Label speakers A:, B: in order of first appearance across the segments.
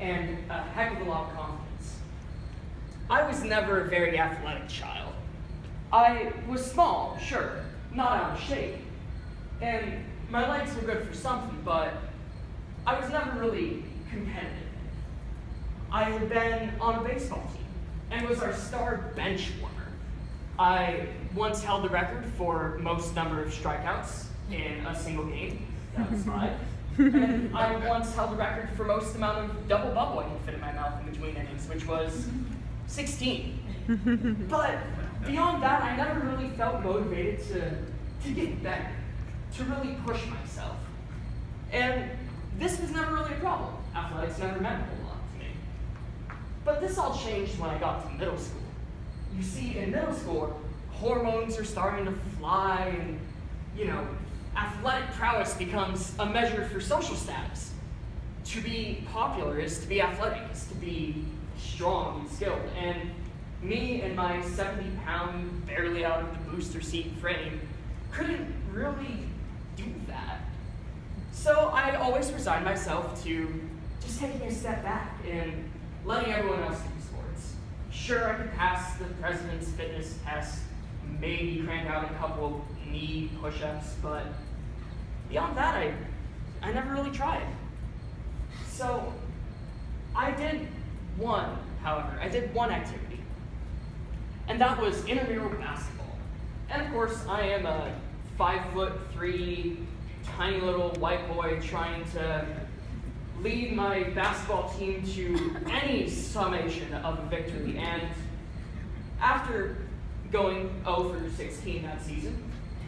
A: and a heck of a lot of confidence. I was never a very athletic child. I was small, sure, not out of shape, and my legs were good for something, but I was never really competitive. I had been on a baseball team and was our star bench warmer. I once held the record for most number of strikeouts in a single game. That was 5. And I once held the record for most amount of double bubble I could fit in my mouth in between innings, which was 16. But beyond that, I never really felt motivated to get better, to really push myself. And this was never really a problem. Athletics never meant a whole lot to me. But this all changed when I got to middle school. You see, in middle school, hormones are starting to fly and, athletic prowess becomes a measure for social status. To be popular is to be athletic, is to be strong and skilled. And me and my 70-pound, barely out of the booster seat frame couldn't really do that. So I always resigned myself to just taking a step back and letting everyone else do sports. Sure, I could pass the president's fitness test, maybe crank out a couple of knee push-ups, but beyond that, I never really tried. So I did one activity, and that was intramural basketball. And of course, I am a 5'3", tiny little white boy trying to lead my basketball team to any summation of a victory. And after going 0 for 16 that season,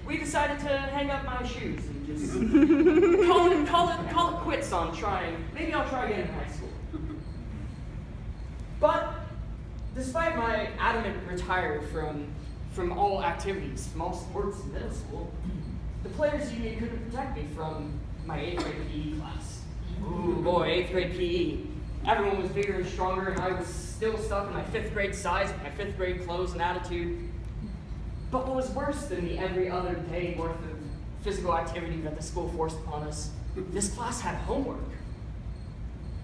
A: we decided to hang up my shoes and just call it quits on trying. Maybe I'll try again in high school. But despite my adamant retire from all activities, from all sports in middle school, the players' union couldn't protect me from my 8th grade PE class. Ooh boy, 8th grade PE. Everyone was bigger and stronger, and I was still stuck in my 5th grade size, with my 5th grade clothes and attitude. But what was worse than the every other day worth of physical activity that the school forced upon us, this class had homework.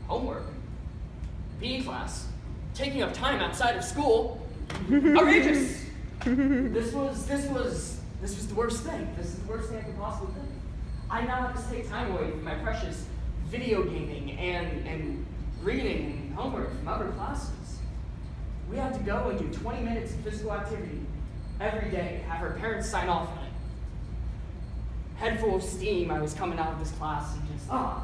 A: Homework. PE class. Taking up time outside of school. Outrageous! This was the worst thing. This is the worst thing I could possibly think. I now have to take time away from my precious video gaming and reading and homework from other classes. We had to go and do 20 minutes of physical activity every day, have our parents sign off on it. Head full of steam, I was coming out of this class and just, how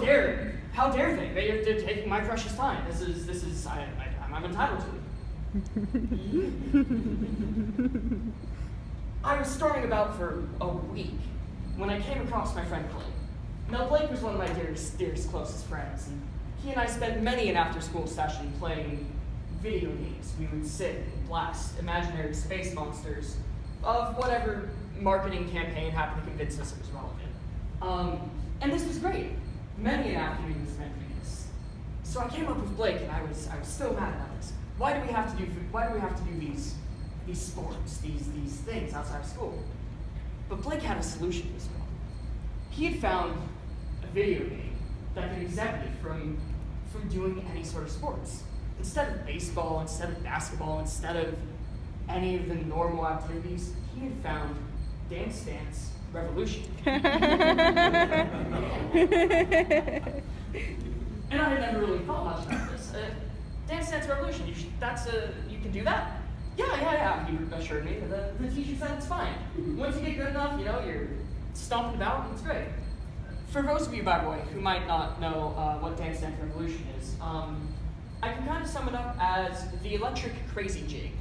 A: dare they? They're taking my precious time. I'm entitled to it. I was storming about for a week when I came across my friend Blake. Now, Blake was one of my dearest, closest friends, and he and I spent many an after-school session playing video games. We would sit and blast imaginary space monsters of whatever marketing campaign happened to convince us it was relevant. And this was great. Many an afternoon was spent doing this. So I came up with Blake, and I was still mad about this. Why do we have to do these sports, these things outside of school? But Blake had a solution to this problem. He had found a video game that could exempt me from doing any sort of sports. Instead of baseball, instead of basketball, instead of any of the normal activities, he had found Dance Dance Revolution. And I had never really thought much about this. Dance Dance Revolution, you can do that? Yeah, he assured me. The teacher said it's fine. Once you get good enough, you're stomping about, and it's great. For those of you, by the way, who might not know what Dance Dance Revolution is, I can kind of sum it up as the Electric Crazy Jig.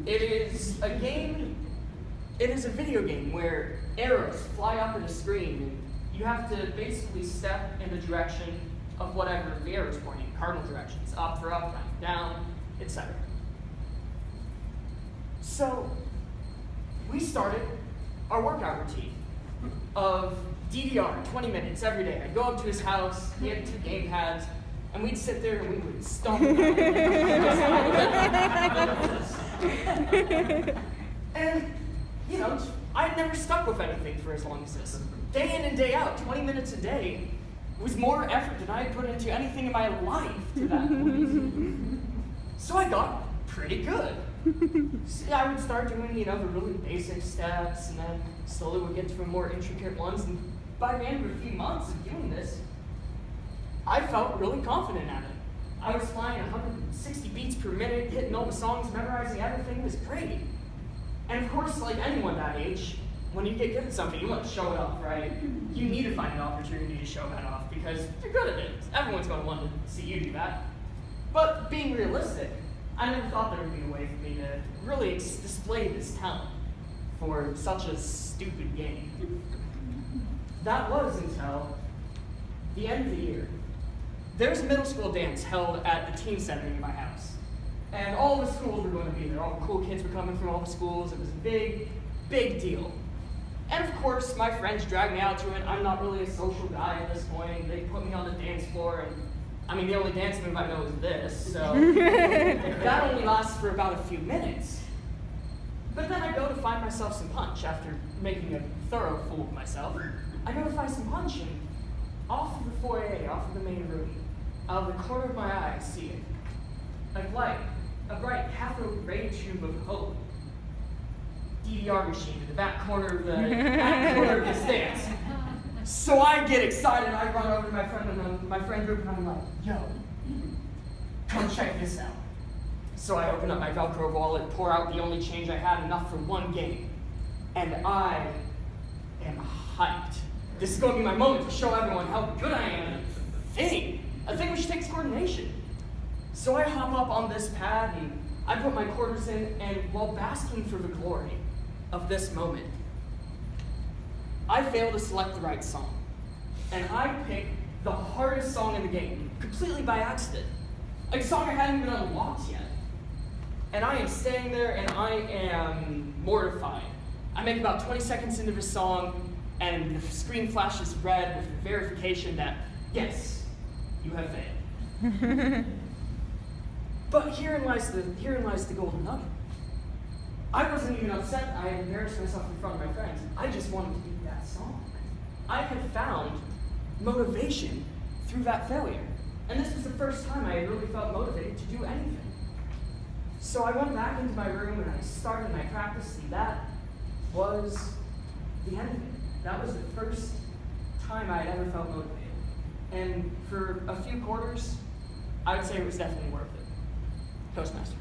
A: It is a video game where arrows fly up at a screen, and you have to basically step in the direction of whatever the arrow is pointing, cardinal directions, up for up, down, etc. So we started our workout routine of DDR, 20 minutes every day. I'd go up to his house, he had 2 game pads, and we'd sit there and we would stomp around. And, I had never stuck with anything for as long as this. Day in and day out, 20 minutes a day was more effort than I had put into anything in my life to that point. So I got pretty good. So I would start doing, the really basic steps, and then slowly would get to the more intricate ones. And by the end of a few months of doing this, I felt really confident at it. I was flying 160 beats per minute, hitting all the songs, memorizing everything. It was great. And of course, like anyone that age, when you get good at something, you want to show it off, right? You need to find an opportunity to show that off because you're good at it. Everyone's going to want to see you do that. But being realistic, I never thought there would be a way for me to really display this talent for such a stupid game. That was until the end of the year. There's a middle school dance held at the teen center in my house. And all the schools were going to be there. All the cool kids were coming from all the schools. It was a big, big deal. And of course, my friends dragged me out to it. I'm not really a social guy at this point. They put me on the dance floor, and the only dance move I know is this, so that only lasts for about a few minutes. But then I go to find myself some punch after making a thorough fool of myself. I go to find some punch, and off of the foyer, off of the main room, out of the corner of my eye, I see it. A bright cathode ray tube of hope. DDR machine in the back corner of the dance. So I get excited, I run over to my friend group, and I'm like, yo, come check this out. So I open up my Velcro wallet, pour out the only change I had, enough for one game, and I am hyped. This is going to be my moment to show everyone how good I am at a thing which takes coordination. So I hop up on this pad, and I put my quarters in, and while basking for the glory of this moment, I fail to select the right song. And I pick the hardest song in the game, completely by accident. A song I hadn't even unlocked yet. And I am staying there, and I am mortified. I make about 20 seconds into the song, and the screen flashes red with the verification that, yes, you have failed. But herein lies the golden nugget. I wasn't even upset I had embarrassed myself in front of my friends. I just wanted to do that song. I had found motivation through that failure. And this was the first time I had really felt motivated to do anything. So I went back into my room and I started my practice, and that was the end of it. That was the first time I had ever felt motivated. And for a few quarters, I would say it was definitely worth it. Toastmaster.